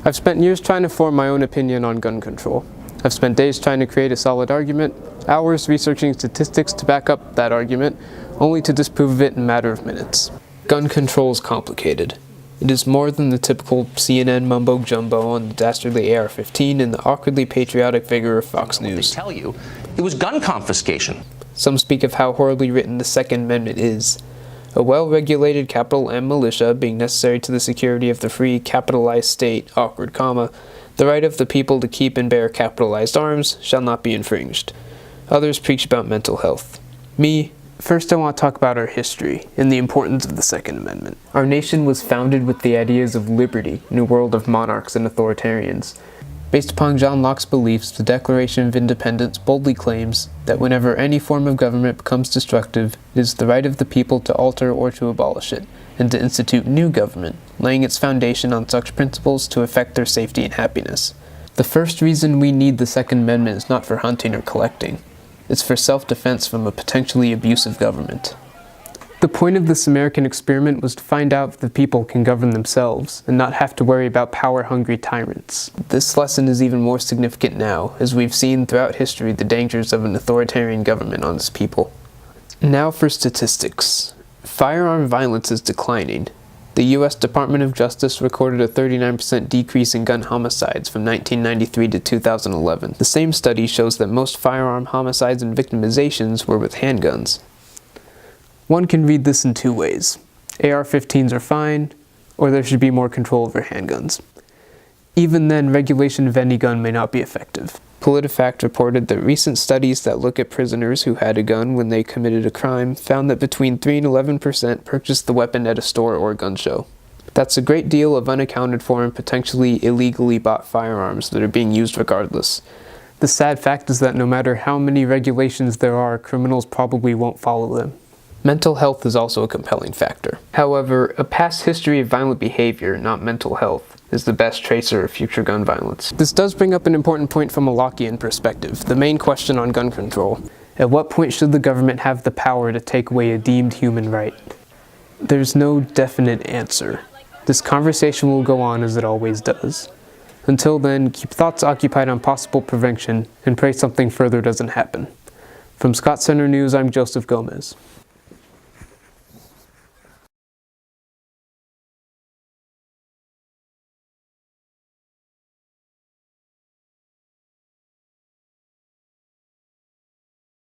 I've spent years trying to form my own opinion on gun control. I've spent days trying to create a solid argument, hours researching statistics to back up that argument, only to disprove it in a matter of minutes. Gun control is complicated. It is more than the typical CNN mumbo-jumbo on the dastardly AR-15 and the awkwardly patriotic vigor of Fox News. They tell you it was gun confiscation. Some speak of how horribly written the Second Amendment is. A well-regulated capital M militia being necessary to the security of the free capitalized state, awkward comma, the right of the people to keep and bear capitalized arms shall not be infringed. Others preach about mental health. First I want to talk about our history and the importance of the Second Amendment. Our nation was founded with the ideas of liberty in a world of monarchs and authoritarians. Based upon John Locke's beliefs, the Declaration of Independence boldly claims that whenever any form of government becomes destructive, it is the right of the people to alter or to abolish it, and to institute new government, laying its foundation on such principles to effect their safety and happiness. The first reason we need the Second Amendment is not for hunting or collecting. It's for self-defense from a potentially abusive government. The point of this American experiment was to find out if the people can govern themselves and not have to worry about power-hungry tyrants. This lesson is even more significant now, as we've seen throughout history the dangers of an authoritarian government on its people. Now for statistics. Firearm violence is declining. The U.S. Department of Justice recorded a 39% decrease in gun homicides from 1993 to 2011. The same study shows that most firearm homicides and victimizations were with handguns. One can read this in two ways. AR-15s are fine, or there should be more control over handguns. Even then, regulation of any gun may not be effective. PolitiFact reported that recent studies that look at prisoners who had a gun when they committed a crime found that between 3 and 11% purchased the weapon at a store or gun show. That's a great deal of unaccounted for and potentially illegally bought firearms that are being used regardless. The sad fact is that no matter how many regulations there are, criminals probably won't follow them. Mental health is also a compelling factor. However, a past history of violent behavior, not mental health, is the best tracer of future gun violence. This does bring up an important point from a Lockean perspective, the main question on gun control. At what point should the government have the power to take away a deemed human right? There's no definite answer. This conversation will go on as it always does. Until then, keep thoughts occupied on possible prevention and pray something further doesn't happen. From Scott Center News, I'm Joseph Gomez.